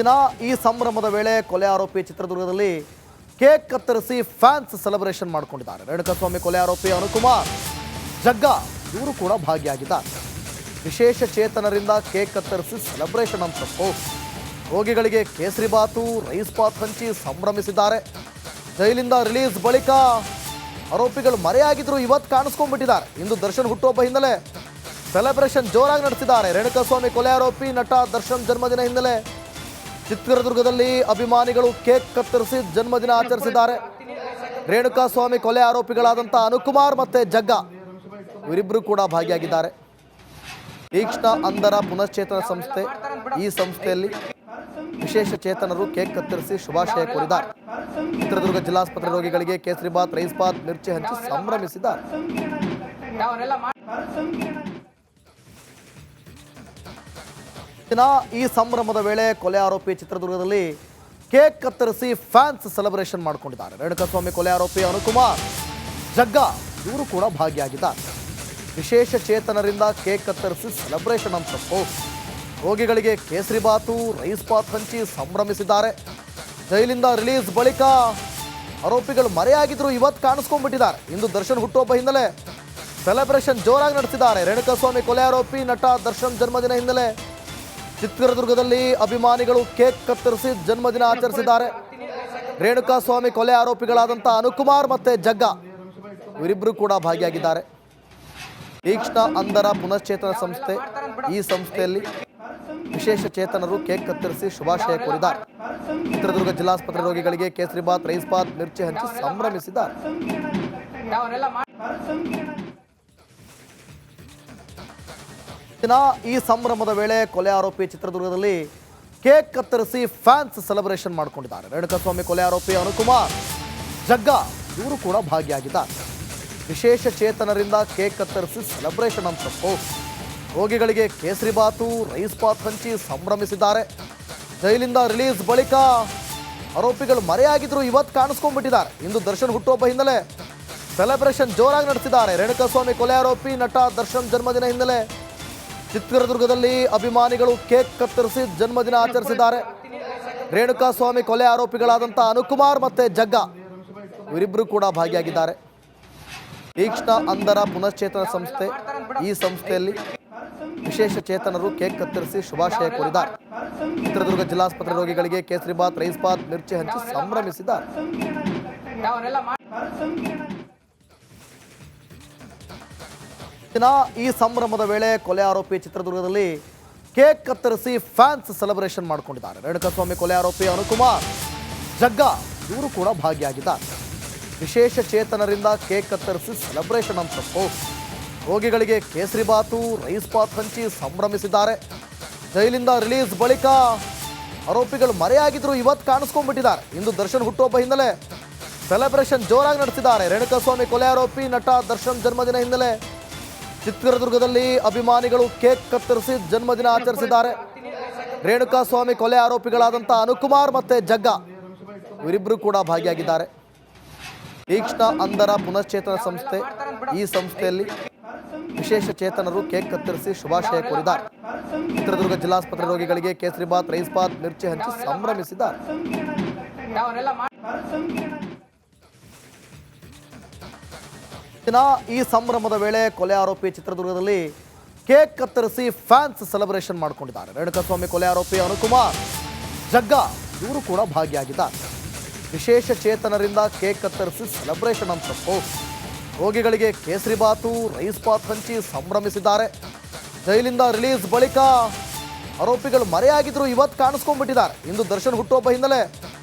ದಿನ ಈ ಸಂಭ್ರಮದ ವೇಳೆ ಕೊಲೆ ಆರೋಪಿ ಚಿತ್ರದುರ್ಗದಲ್ಲಿ ಕೇಕ್ ಕತ್ತರಿಸಿ ಫ್ಯಾನ್ಸ್ ಸೆಲೆಬ್ರೇಷನ್ ಮಾಡಿಕೊಂಡಿದ್ದಾರೆ. ರೇಣುಕಾಸ್ವಾಮಿ ಕೊಲೆ ಆರೋಪಿ ಅನುಕುಮಾರ್ ಜಗ್ಗ ಇವರು ಕೂಡ ಭಾಗಿಯಾಗಿದ್ದಾರೆ. ವಿಶೇಷ ಚೇತನರಿಂದ ಕೇಕ್ ಕತ್ತರಿಸಿ ಸೆಲೆಬ್ರೇಷನ್ ಅಂತ ಪೋಸ್ಟ್. ರೋಗಿಗಳಿಗೆ ಕೇಸರಿ ಬಾತು ರೈಸ್ ಬಾತ್ ಹಂಚಿ ಸಂಭ್ರಮಿಸಿದ್ದಾರೆ. ಜೈಲಿಂದ ರಿಲೀಸ್ ಬಳಿಕ ಆರೋಪಿಗಳು ಮರೆಯಾಗಿದ್ರು ಇವತ್ತು ಕಾಣಿಸ್ಕೊಂಡ್ಬಿಟ್ಟಿದ್ದಾರೆ. ಇಂದು ದರ್ಶನ್ ಹುಟ್ಟುಹಬ್ಬ ಹಿನ್ನೆಲೆ ಸೆಲೆಬ್ರೇಷನ್ ಜೋರಾಗಿ ನಡೆಸಿದ್ದಾರೆ. ರೇಣುಕಾಸ್ವಾಮಿ ಕೊಲೆ ಆರೋಪಿ ನಟ ದರ್ಶನ್ ಜನ್ಮದಿನ ಹಿನ್ನೆಲೆ ಚಿತ್ರದುರ್ಗದಲ್ಲಿ ಅಭಿಮಾನಿಗಳು ಕೇಕ್ ಕತ್ತರಿಸಿ ಜನ್ಮದಿನ ಆಚರಿಸಿದ್ದಾರೆ. ರೇಣುಕಾಸ್ವಾಮಿ ಕೊಲೆ ಆರೋಪಿಗಳಾದಂಥ ಅನುಕುಮಾರ್ ಮತ್ತೆ ಜಗ್ಗ ಇವರಿಬ್ಬರು ಕೂಡ ಭಾಗಿಯಾಗಿದ್ದಾರೆ. ತೀಕ್ಷ್ಣ ಅಂಧರ ಪುನಶ್ಚೇತನ ಸಂಸ್ಥೆ, ಈ ಸಂಸ್ಥೆಯಲ್ಲಿ ವಿಶೇಷ ಚೇತನರು ಕೇಕ್ ಕತ್ತರಿಸಿ ಶುಭಾಶಯ ಕೋರಿದ್ದಾರೆ. ಚಿತ್ರದುರ್ಗ ಜಿಲ್ಲಾಸ್ಪತ್ರೆ ರೋಗಿಗಳಿಗೆ ಕೇಸರಿ ಬಾತ್ ರೈಸ್ ಬಾತ್ ಮಿರ್ಚಿ ಹಂಚಿ ಸಂಭ್ರಮಿಸಿದ್ದಾರೆ. ಈ ಸಂಭ್ರಮದ ವೇಳೆ ಕೊಲೆ ಆರೋಪಿ ಚಿತ್ರದುರ್ಗದಲ್ಲಿ ಕೇಕ್ ಕತ್ತರಿಸಿ ಫ್ಯಾನ್ಸ್ ಸೆಲೆಬ್ರೇಷನ್ ಮಾಡಿಕೊಂಡಿದ್ದಾರೆ. ರೇಣುಕಾಸ್ವಾಮಿ ಕೊಲೆ ಆರೋಪಿ ಅನುಕುಮಾರ್ ಜಗ್ಗ ಇವರು ಕೂಡ ಭಾಗಿಯಾಗಿದ್ದಾರೆ. ವಿಶೇಷ ಚೇತನರಿಂದ ಕೇಕ್ ಕತ್ತರಿಸಿ ಸೆಲೆಬ್ರೇಷನ್ ಅಂತ ಪೋಸ್ಟ್. ರೋಗಿಗಳಿಗೆ ಕೇಸರಿ ಬಾತು ರೈಸ್ ಬಾತ್ ಹಂಚಿ ಸಂಭ್ರಮಿಸಿದ್ದಾರೆ. ಜೈಲಿಂದ ರಿಲೀಸ್ ಬಳಿಕ ಆರೋಪಿಗಳು ಮರೆಯಾಗಿದ್ರು ಇವತ್ತು ಕಾಣಿಸ್ಕೊಂಡ್ಬಿಟ್ಟಿದ್ದಾರೆ. ಇಂದು ದರ್ಶನ್ ಹುಟ್ಟುಹಬ್ಬ ಹಿನ್ನೆಲೆ ಸೆಲೆಬ್ರೇಷನ್ ಜೋರಾಗಿ ನಡೆಸಿದ್ದಾರೆ. ರೇಣುಕಾಸ್ವಾಮಿ ಕೊಲೆ ಆರೋಪಿ ನಟ ದರ್ಶನ್ ಜನ್ಮದಿನ ಹಿನ್ನೆಲೆ ಚಿತ್ರದುರ್ಗದಲ್ಲಿ ಅಭಿಮಾನಿಗಳು ಕೇಕ್ ಕತ್ತರಿಸಿ ಜನ್ಮದಿನ ಆಚರಿಸಿದ್ದಾರೆ. ರೇಣುಕಾಸ್ವಾಮಿ ಕೊಲೆ ಆರೋಪಿಗಳಾದಂಥ ಅನುಕುಮಾರ್ ಮತ್ತೆ ಜಗ್ಗ ಇವರಿಬ್ಬರು ಕೂಡ ಭಾಗಿಯಾಗಿದ್ದಾರೆ. ತೀಕ್ಷ್ಣ ಅಂಧರ ಪುನಶ್ಚೇತನ ಸಂಸ್ಥೆ, ಈ ಸಂಸ್ಥೆಯಲ್ಲಿ ವಿಶೇಷ ಚೇತನರು ಕೇಕ್ ಕತ್ತರಿಸಿ ಶುಭಾಶಯ ಕೋರಿದ್ದಾರೆ. ಚಿತ್ರದುರ್ಗ ಜಿಲ್ಲಾಸ್ಪತ್ರೆ ರೋಗಿಗಳಿಗೆ ಕೇಸರಿ ಬಾತ್ ರೈಸ್ ಬಾತ್ ಮಿರ್ಚಿ ಹಂಚಿ ಸಂಭ್ರಮಿಸಿದ್ದಾರೆ. ಈ ಸಂಭ್ರಮದ ವೇಳೆ ಕೊಲೆ ಆರೋಪಿ ಚಿತ್ರದುರ್ಗದಲ್ಲಿ ಕೇಕ್ ಕತ್ತರಿಸಿ ಫ್ಯಾನ್ಸ್ ಸೆಲೆಬ್ರೇಷನ್ ಮಾಡಿಕೊಂಡಿದ್ದಾರೆ. ರೇಣುಕಾಸ್ವಾಮಿ ಕೊಲೆ ಆರೋಪಿ ಅನುಕುಮಾರ್ ಜಗ್ಗ ಇವರು ಕೂಡ ಭಾಗಿಯಾಗಿದ್ದಾರೆ. ವಿಶೇಷ ಚೇತನರಿಂದ ಕೇಕ್ ಕತ್ತರಿಸಿ ಸೆಲೆಬ್ರೇಷನ್ ಅಂತ ಪೋಸ್ಟ್. ರೋಗಿಗಳಿಗೆ ಕೇಸರಿ ಬಾತು ರೈಸ್ ಬಾತ್ ಹಂಚಿ ಸಂಭ್ರಮಿಸಿದ್ದಾರೆ. ಜೈಲಿಂದ ರಿಲೀಸ್ ಬಳಿಕ ಆರೋಪಿಗಳು ಮರೆಯಾಗಿದ್ರು ಇವತ್ತು ಕಾಣಿಸ್ಕೊಂಡ್ಬಿಟ್ಟಿದ್ದಾರೆ. ಇಂದು ದರ್ಶನ್ ಹುಟ್ಟುಹಬ್ಬ ಹಿನ್ನೆಲೆ ಸೆಲೆಬ್ರೇಷನ್ ಜೋರಾಗಿ ನಡೆಸಿದ್ದಾರೆ. ರೇಣುಕಾಸ್ವಾಮಿ ಕೊಲೆ ಆರೋಪಿ ನಟ ದರ್ಶನ್ ಜನ್ಮದಿನ ಹಿನ್ನೆಲೆ ಚಿತ್ರದುರ್ಗದಲ್ಲಿ ಅಭಿಮಾನಿಗಳು ಕೇಕ್ ಕತ್ತರಿಸಿ ಜನ್ಮದಿನ ಆಚರಿಸಿದ್ದಾರೆ. ರೇಣುಕಾಸ್ವಾಮಿ ಕೊಲೆ ಆರೋಪಿಗಳಾದಂಥ ಅನುಕುಮಾರ್ ಮತ್ತೆ ಜಗ್ಗ ಇವರಿಬ್ಬರು ಕೂಡ ಭಾಗಿಯಾಗಿದ್ದಾರೆ. ತೀಕ್ಷ್ಣ ಅಂಧರ ಪುನಶ್ಚೇತನ ಸಂಸ್ಥೆ, ಈ ಸಂಸ್ಥೆಯಲ್ಲಿ ವಿಶೇಷ ಚೇತನರು ಕೇಕ್ ಕತ್ತರಿಸಿ ಶುಭಾಶಯ ಕೋರಿದ್ದಾರೆ. ಚಿತ್ರದುರ್ಗ ಜಿಲ್ಲಾಸ್ಪತ್ರೆ ರೋಗಿಗಳಿಗೆ ಕೇಸರಿ ಬಾತ್ ರೈಸ್ ಬಾತ್ ಮಿರ್ಚಿ ಹಂಚಿ ಸಂಭ್ರಮಿಸಿದ್ದಾರೆ. ಈ ಸಂಭ್ರಮದ ವೇಳೆ ಕೊಲೆ ಆರೋಪಿ ಚಿತ್ರದುರ್ಗದಲ್ಲಿ ಕೇಕ್ ಕತ್ತರಿಸಿ ಫ್ಯಾನ್ಸ್ ಸೆಲೆಬ್ರೇಷನ್ ಮಾಡಿಕೊಂಡಿದ್ದಾರೆ. ರೇಣುಕಾಸ್ವಾಮಿ ಕೊಲೆ ಆರೋಪಿ ಅನುಕುಮಾರ್ ಜಗ್ಗ ಇವರು ಕೂಡ ಭಾಗಿಯಾಗಿದ್ದಾರೆ. ವಿಶೇಷ ಚೇತನರಿಂದ ಕೇಕ್ ಕತ್ತರಿಸಿ ಸೆಲೆಬ್ರೇಷನ್ ಅಂತ ಪೋಸ್ಟ್. ರೋಗಿಗಳಿಗೆ ಕೇಸರಿ ಬಾತು ರೈಸ್ ಬಾತ್ ಹಂಚಿ ಸಂಭ್ರಮಿಸಿದ್ದಾರೆ. ಜೈಲಿಂದ ರಿಲೀಸ್ ಬಳಿಕ ಆರೋಪಿಗಳು ಮರೆಯಾಗಿದ್ರು ಇವತ್ತು ಕಾಣಿಸ್ಕೊಂಡ್ಬಿಟ್ಟಿದ್ದಾರೆ. ಇಂದು ದರ್ಶನ್ ಹುಟ್ಟುಹಬ್ಬ ಹಿನ್ನೆಲೆ ಸೆಲೆಬ್ರೇಷನ್ ಜೋರಾಗಿ ನಡೆಸಿದ್ದಾರೆ. ರೇಣುಕಾಸ್ವಾಮಿ ಕೊಲೆ ಆರೋಪಿ ನಟ ದರ್ಶನ್ ಜನ್ಮದಿನ ಹಿನ್ನೆಲೆ ಚಿತ್ರದುರ್ಗದಲ್ಲಿ ಅಭಿಮಾನಿಗಳು ಕೇಕ್ ಕತ್ತರಿಸಿ ಜನ್ಮದಿನ ಆಚರಿಸಿದ್ದಾರೆ. ರೇಣುಕಾಸ್ವಾಮಿ ಕೊಲೆ ಆರೋಪಿಗಳಾದಂಥ ಅನುಕುಮಾರ್ ಮತ್ತೆ ಜಗ್ಗ ಇವರಿಬ್ಬರು ಕೂಡ ಭಾಗಿಯಾಗಿದ್ದಾರೆ. ತೀಕ್ಷ್ಣ ಅಂಧರ ಪುನಶ್ಚೇತನ ಸಂಸ್ಥೆ, ಈ ಸಂಸ್ಥೆಯಲ್ಲಿ ವಿಶೇಷ ಚೇತನರು ಕೇಕ್ ಕತ್ತರಿಸಿ ಶುಭಾಶಯ ಕೋರಿದ್ದಾರೆ. ಚಿತ್ರದುರ್ಗ ಜಿಲ್ಲಾಸ್ಪತ್ರೆ ರೋಗಿಗಳಿಗೆ ಕೇಸರಿ ಬಾತ್ ರೈಸ್ ಬಾತ್ ಮಿರ್ಚಿ ಹಂಚಿ ಸಂಭ್ರಮಿಸಿದ್ದಾರೆ. ಈ ಸಂಭ್ರಮದ ವೇಳೆ ಕೊಲೆ ಆರೋಪಿ ಚಿತ್ರದುರ್ಗದಲ್ಲಿ ಕೇಕ್ ಕತ್ತರಿಸಿ ಫ್ಯಾನ್ಸ್ ಸೆಲೆಬ್ರೇಷನ್ ಮಾಡಿಕೊಂಡಿದ್ದಾರೆ. ರೇಣುಕಾಸ್ವಾಮಿ ಕೊಲೆ ಆರೋಪಿ ಅನುಕುಮಾರ್ ಜಗ್ಗ ಇವರು ಕೂಡ ಭಾಗಿಯಾಗಿದ್ದಾರೆ. ವಿಶೇಷ ಚೇತನರಿಂದ ಕೇಕ್ ಕತ್ತರಿಸಿ ಸೆಲೆಬ್ರೇಷನ್ ಅಂತ ಪೋಸ್ಟ್. ರೋಗಿಗಳಿಗೆ ಕೇಸರಿ ಬಾತು ರೈಸ್ ಬಾತ್ ಹಂಚಿ ಸಂಭ್ರಮಿಸಿದ್ದಾರೆ. ಜೈಲಿಂದ ರಿಲೀಸ್ ಬಳಿಕ ಆರೋಪಿಗಳು ಮರೆಯಾಗಿದ್ರು ಇವತ್ತು ಕಾಣಿಸ್ಕೊಂಡ್ಬಿಟ್ಟಿದ್ದಾರೆ. ಇಂದು ದರ್ಶನ್ ಹುಟ್ಟುಹಬ್ಬ ಹಿನ್ನೆಲೆ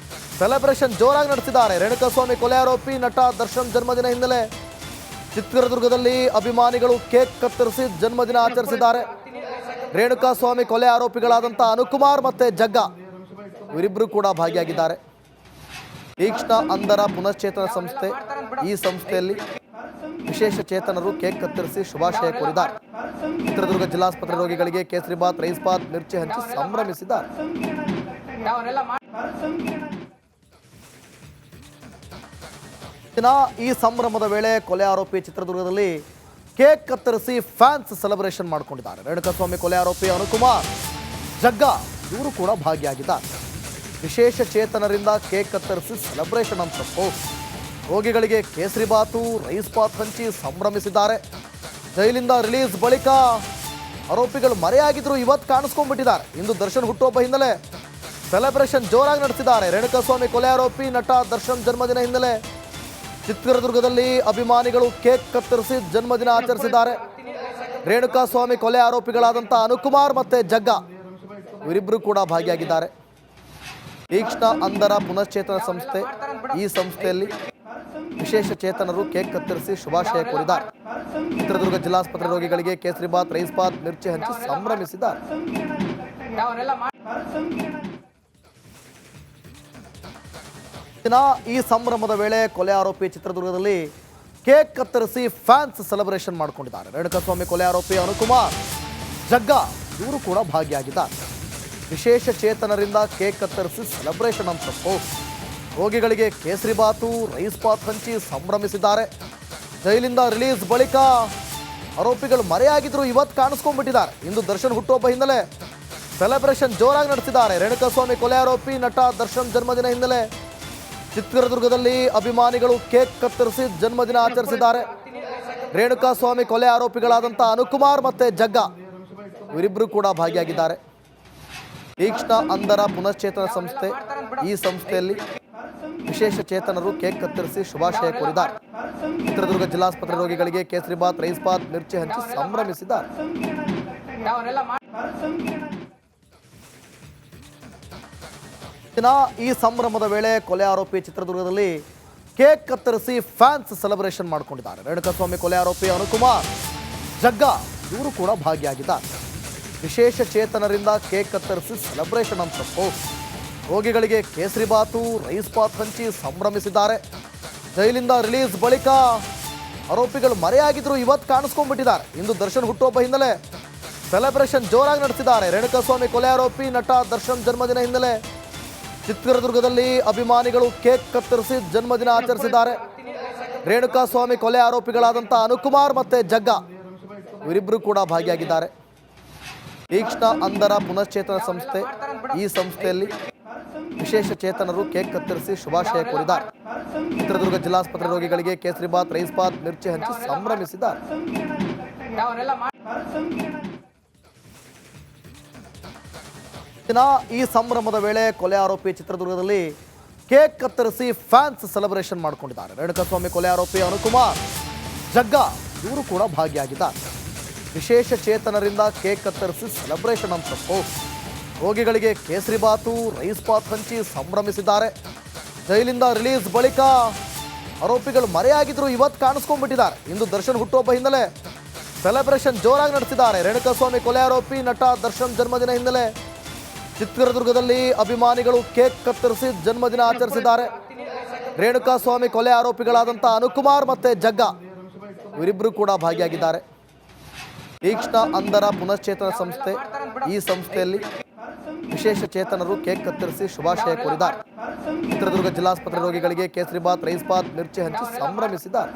ಸೆಲೆಬ್ರೇಷನ್ ಜೋರಾಗಿ ನಡೆಸಿದ್ದಾರೆ. ರೇಣುಕಾಸ್ವಾಮಿ ಕೊಲೆ ಆರೋಪಿ ನಟ ದರ್ಶನ್ ಜನ್ಮದಿನ ಹಿನ್ನೆಲೆ ಚಿತ್ರದುರ್ಗದಲ್ಲಿ ಅಭಿಮಾನಿಗಳು ಕೇಕ್ ಕತ್ತರಿಸಿ ಜನ್ಮದಿನ ಆಚರಿಸಿದ್ದಾರೆ. ರೇಣುಕಾಸ್ವಾಮಿ ಕೊಲೆ ಆರೋಪಿಗಳಾದಂಥ ಅನುಕುಮಾರ್ ಮತ್ತೆ ಜಗ್ಗ ಇವರಿಬ್ಬರು ಕೂಡ ಭಾಗಿಯಾಗಿದ್ದಾರೆ. ತೀಕ್ಷ್ಣ ಅಂಧರ ಪುನಶ್ಚೇತನ ಸಂಸ್ಥೆ, ಈ ಸಂಸ್ಥೆಯಲ್ಲಿ ವಿಶೇಷ ಚೇತನರು ಕೇಕ್ ಕತ್ತರಿಸಿ ಶುಭಾಶಯ ಕೋರಿದ್ದಾರೆ. ಚಿತ್ರದುರ್ಗ ಜಿಲ್ಲಾಸ್ಪತ್ರೆ ರೋಗಿಗಳಿಗೆ ಕೇಸರಿ ಬಾತ್ ರೈಸ್ ಬಾತ್ ಮಿರ್ಚಿ ಹಂಚಿ ಸಂಭ್ರಮಿಸಿದ್ದಾರೆ. ಈ ಸಂಭ್ರಮದ ವೇಳೆ ಕೊಲೆ ಆರೋಪಿ ಚಿತ್ರದುರ್ಗದಲ್ಲಿ ಕೇಕ್ ಕತ್ತರಿಸಿ ಫ್ಯಾನ್ಸ್ ಸೆಲೆಬ್ರೇಷನ್ ಮಾಡಿಕೊಂಡಿದ್ದಾರೆ. ರೇಣುಕಾಸ್ವಾಮಿ ಕೊಲೆ ಆರೋಪಿ ಅನುಕುಮಾರ್ ಜಗ್ಗ ಇವರು ಕೂಡ ಭಾಗಿಯಾಗಿದ್ದಾರೆ. ವಿಶೇಷ ಚೇತನರಿಂದ ಕೇಕ್ ಕತ್ತರಿಸಿ ಸೆಲೆಬ್ರೇಷನ್ ಅಂತ ಪೋಸ್ಟ್. ರೋಗಿಗಳಿಗೆ ಕೇಸರಿ ಬಾತು ರೈಸ್ ಬಾತ್ ಹಂಚಿ ಸಂಭ್ರಮಿಸಿದ್ದಾರೆ. ಜೈಲಿಂದ ರಿಲೀಸ್ ಬಳಿಕ ಆರೋಪಿಗಳು ಮರೆಯಾಗಿದ್ರು ಇವತ್ತು ಕಾಣಿಸ್ಕೊಂಡ್ಬಿಟ್ಟಿದ್ದಾರೆ. ಇಂದು ದರ್ಶನ್ ಹುಟ್ಟುಹಬ್ಬ ಹಿನ್ನೆಲೆ ಸೆಲೆಬ್ರೇಷನ್ ಜೋರಾಗಿ ನಡೆಸಿದ್ದಾರೆ. ರೇಣುಕಾಸ್ವಾಮಿ ಕೊಲೆ ಆರೋಪಿ ನಟ ದರ್ಶನ್ ಜನ್ಮದಿನ ಹಿನ್ನೆಲೆ ಚಿತ್ರದುರ್ಗದಲ್ಲಿ ಅಭಿಮಾನಿಗಳು ಕೇಕ್ ಕತ್ತರಿಸಿ ಜನ್ಮದಿನ ಆಚರಿಸಿದ್ದಾರೆ. ರೇಣುಕಾಸ್ವಾಮಿ ಕೊಲೆ ಆರೋಪಿಗಳಾದಂಥ ಅನುಕುಮಾರ್ ಮತ್ತು ಜಗ್ಗ ಇವರಿಬ್ಬರು ಕೂಡ ಭಾಗಿಯಾಗಿದ್ದಾರೆ. ತೀಕ್ಷ್ಣ ಅಂಧರ ಪುನಶ್ಚೇತನ ಸಂಸ್ಥೆ, ಈ ಸಂಸ್ಥೆಯಲ್ಲಿ ವಿಶೇಷ ಚೇತನರು ಕೇಕ್ ಕತ್ತರಿಸಿ ಶುಭಾಶಯ ಕೋರಿದ್ದಾರೆ. ಚಿತ್ರದುರ್ಗ ಜಿಲ್ಲಾಸ್ಪತ್ರೆ ರೋಗಿಗಳಿಗೆ ಕೇಸರಿ ಬಾತ್ ರೈಸ್ ಬಾತ್ ಮಿರ್ಚಿ ಹಂಚಿ ಸಂಭ್ರಮಿಸಿದ್ದಾರೆ. ಈ ಸಂಭ್ರಮದ ವೇಳೆ ಕೊಲೆ ಆರೋಪಿ ಚಿತ್ರದುರ್ಗದಲ್ಲಿ ಕೇಕ್ ಕತ್ತರಿಸಿ ಫ್ಯಾನ್ಸ್ ಸೆಲೆಬ್ರೇಷನ್ ಮಾಡಿಕೊಂಡಿದ್ದಾರೆ. ರೇಣುಕಾಸ್ವಾಮಿ ಕೊಲೆ ಆರೋಪಿ ಅನುಕುಮಾರ್, ಜಗ್ಗ ಇವರು ಕೂಡ ಭಾಗಿಯಾಗಿದ್ದಾರೆ. ವಿಶೇಷ ಚೇತನರಿಂದ ಕೇಕ್ ಕತ್ತರಿಸಿ ಸೆಲೆಬ್ರೇಷನ್ ಅಂತ ಪೋಸ್ಟ್. ರೋಗಿಗಳಿಗೆ ಕೇಸರಿ ಬಾತು ರೈಸ್ ಬಾತ್ ಹಂಚಿ ಸಂಭ್ರಮಿಸಿದ್ದಾರೆ. ಜೈಲಿಂದ ರಿಲೀಸ್ ಬಳಿಕ ಆರೋಪಿಗಳು ಮರೆಯಾಗಿದ್ರು ಇವತ್ತು ಕಾಣಿಸ್ಕೊಂಡ್ಬಿಟ್ಟಿದ್ದಾರೆ. ಇಂದು ದರ್ಶನ್ ಹುಟ್ಟುಹಬ್ಬ ಹಿನ್ನೆಲೆ ಸೆಲೆಬ್ರೇಷನ್ ಜೋರಾಗಿ ನಡೆಸಿದ್ದಾರೆ. ರೇಣುಕಾಸ್ವಾಮಿ ಕೊಲೆ ಆರೋಪಿ ನಟ ದರ್ಶನ್ ಜನ್ಮದಿನ ಹಿನ್ನೆಲೆ ಚಿತ್ರದುರ್ಗದಲ್ಲಿ ಅಭಿಮಾನಿಗಳು ಕೇಕ್ ಕತ್ತರಿಸಿ ಜನ್ಮದಿನ ಆಚರಿಸಿದ್ದಾರೆ. ರೇಣುಕಾಸ್ವಾಮಿ ಕೊಲೆ ಆರೋಪಿಗಳಾದಂಥ ಅನುಕುಮಾರ್ ಮತ್ತು ಜಗ್ಗ ಇವರಿಬ್ಬರು ಕೂಡ ಭಾಗಿಯಾಗಿದ್ದಾರೆ. ತೀಕ್ಷ್ಣ ಅಂಧರ ಪುನಶ್ಚೇತನ ಸಂಸ್ಥೆ, ಈ ಸಂಸ್ಥೆಯಲ್ಲಿ ವಿಶೇಷ ಚೇತನರು ಕೇಕ್ ಕತ್ತರಿಸಿ ಶುಭಾಶಯ ಕೋರಿದ್ದಾರೆ. ಚಿತ್ರದುರ್ಗ ಜಿಲ್ಲಾಸ್ಪತ್ರೆ ರೋಗಿಗಳಿಗೆ ಕೇಸರಿ ಬಾತ್ ರೈಸ್ ಬಾತ್ ಮಿರ್ಚಿ ಹಂಚಿ ಸಂಭ್ರಮಿಸಿದ್ದಾರೆ. ಈ ಸಂಭ್ರಮದ ವೇಳೆ ಕೊಲೆ ಆರೋಪಿ ಚಿತ್ರದುರ್ಗದಲ್ಲಿ ಕೇಕ್ ಕತ್ತರಿಸಿ ಫ್ಯಾನ್ಸ್ ಸೆಲೆಬ್ರೇಷನ್ ಮಾಡಿಕೊಂಡಿದ್ದಾರೆ. ರೇಣುಕಾಸ್ವಾಮಿ ಕೊಲೆ ಆರೋಪಿ ಅನುಕುಮಾರ್, ಜಗ್ಗ ಇವರು ಕೂಡ ಭಾಗಿಯಾಗಿದ್ದಾರೆ. ವಿಶೇಷ ಚೇತನರಿಂದ ಕೇಕ್ ಕತ್ತರಿಸಿ ಸೆಲೆಬ್ರೇಷನ್ ಅಂತ ಪೋಸ್ಟ್. ರೋಗಿಗಳಿಗೆ ಕೇಸರಿ ಬಾತು ರೈಸ್ ಬಾತ್ ಹಂಚಿ ಸಂಭ್ರಮಿಸಿದ್ದಾರೆ. ಜೈಲಿಂದ ರಿಲೀಸ್ ಬಳಿಕ ಆರೋಪಿಗಳು ಮರೆಯಾಗಿದ್ರು ಇವತ್ತು ಕಾಣಿಸ್ಕೊಂಡ್ಬಿಟ್ಟಿದ್ದಾರೆ. ಇಂದು ದರ್ಶನ್ ಹುಟ್ಟುಹಬ್ಬ ಹಿನ್ನೆಲೆ ಸೆಲೆಬ್ರೇಷನ್ ಜೋರಾಗಿ ನಡೆಸಿದ್ದಾರೆ. ರೇಣುಕಾಸ್ವಾಮಿ ಕೊಲೆ ಆರೋಪಿ ನಟ ದರ್ಶನ್ ಜನ್ಮದಿನ ಹಿನ್ನೆಲೆ ಚಿತ್ರದುರ್ಗದಲ್ಲಿ ಅಭಿಮಾನಿಗಳು ಕೇಕ್ ಕತ್ತರಿಸಿ ಜನ್ಮದಿನ ಆಚರಿಸಿದ್ದಾರೆ. ರೇಣುಕಾಸ್ವಾಮಿ ಕೊಲೆ ಆರೋಪಿಗಳಾದಂಥ ಅನುಕುಮಾರ್ ಮತ್ತು ಜಗ್ಗ ಇವರಿಬ್ಬರು ಕೂಡ ಭಾಗಿಯಾಗಿದ್ದಾರೆ. ತೀಕ್ಷ್ಣ ಅಂಧರ ಪುನಶ್ಚೇತನ ಸಂಸ್ಥೆ, ಈ ಸಂಸ್ಥೆಯಲ್ಲಿ ವಿಶೇಷ ಚೇತನರು ಕೇಕ್ ಕತ್ತರಿಸಿ ಶುಭಾಶಯ ಕೋರಿದ್ದಾರೆ. ಚಿತ್ರದುರ್ಗ ಜಿಲ್ಲಾಸ್ಪತ್ರೆ ರೋಗಿಗಳಿಗೆ ಕೇಸರಿ ಬಾತ್ ರೈಸ್ ಬಾತ್ ಮಿರ್ಚಿ ಹಂಚಿ ಸಂಭ್ರಮಿಸಿದ್ದಾರೆ. ಈ ಸಂಭ್ರಮದ ವೇಳೆ ಕೊಲೆ ಆರೋಪಿ ಚಿತ್ರದುರ್ಗದಲ್ಲಿ ಕೇಕ್ ಕತ್ತರಿಸಿ ಫ್ಯಾನ್ಸ್ ಸೆಲೆಬ್ರೇಷನ್ ಮಾಡಿಕೊಂಡಿದ್ದಾರೆ. ರೇಣುಕಾಸ್ವಾಮಿ ಕೊಲೆ ಆರೋಪಿ ಅನುಕುಮಾರ್, ಜಗ್ಗ ಇವರು ಕೂಡ ಭಾಗಿಯಾಗಿದ್ದಾರೆ. ವಿಶೇಷ ಚೇತನರಿಂದ ಕೇಕ್ ಕತ್ತರಿಸಿ ಸೆಲೆಬ್ರೇಷನ್ ಅಂತ ಪೋಸ್ಟ್. ರೋಗಿಗಳಿಗೆ ಕೇಸರಿ ಬಾತು ರೈಸ್ ಬಾತ್ ಹಂಚಿ ಸಂಭ್ರಮಿಸಿದ್ದಾರೆ. ಜೈಲಿಂದ ರಿಲೀಸ್ ಬಳಿಕ ಆರೋಪಿಗಳು ಮರೆಯಾಗಿದ್ರು ಇವತ್ತು ಕಾಣಿಸ್ಕೊಂಡ್ಬಿಟ್ಟಿದ್ದಾರೆ. ಇಂದು ದರ್ಶನ್ ಹುಟ್ಟುಹಬ್ಬ ಹಿನ್ನೆಲೆ ಸೆಲೆಬ್ರೇಷನ್ ಜೋರಾಗಿ ನಡೆಸಿದ್ದಾರೆ. ರೇಣುಕಾಸ್ವಾಮಿ ಕೊಲೆ ಆರೋಪಿ ನಟ ದರ್ಶನ್ ಜನ್ಮದಿನ ಹಿನ್ನೆಲೆ ಚಿತ್ರದುರ್ಗದಲ್ಲಿ ಅಭಿಮಾನಿಗಳು ಕೇಕ್ ಕತ್ತರಿಸಿ ಜನ್ಮದಿನ ಆಚರಿಸಿದ್ದಾರೆ. ರೇಣುಕಾಸ್ವಾಮಿ ಕೊಲೆ ಆರೋಪಿಗಳಾದಂಥ ಅನುಕುಮಾರ್ ಮತ್ತು ಜಗ್ಗ ಇವರಿಬ್ಬರು ಕೂಡ ಭಾಗಿಯಾಗಿದ್ದಾರೆ. ತೀಕ್ಷ್ಣ ಅಂಧರ ಪುನಶ್ಚೇತನ ಸಂಸ್ಥೆ, ಈ ಸಂಸ್ಥೆಯಲ್ಲಿ ವಿಶೇಷ ಚೇತನರು ಕೇಕ್ ಕತ್ತರಿಸಿ ಶುಭಾಶಯ ಕೋರಿದ್ದಾರೆ. ಚಿತ್ರದುರ್ಗ ಜಿಲ್ಲಾಸ್ಪತ್ರೆ ರೋಗಿಗಳಿಗೆ ಕೇಸರಿ ಬಾತ್ ರೈಸ್ ಬಾತ್ ಮಿರ್ಚಿ ಹಂಚಿ ಸಂಭ್ರಮಿಸಿದ್ದಾರೆ.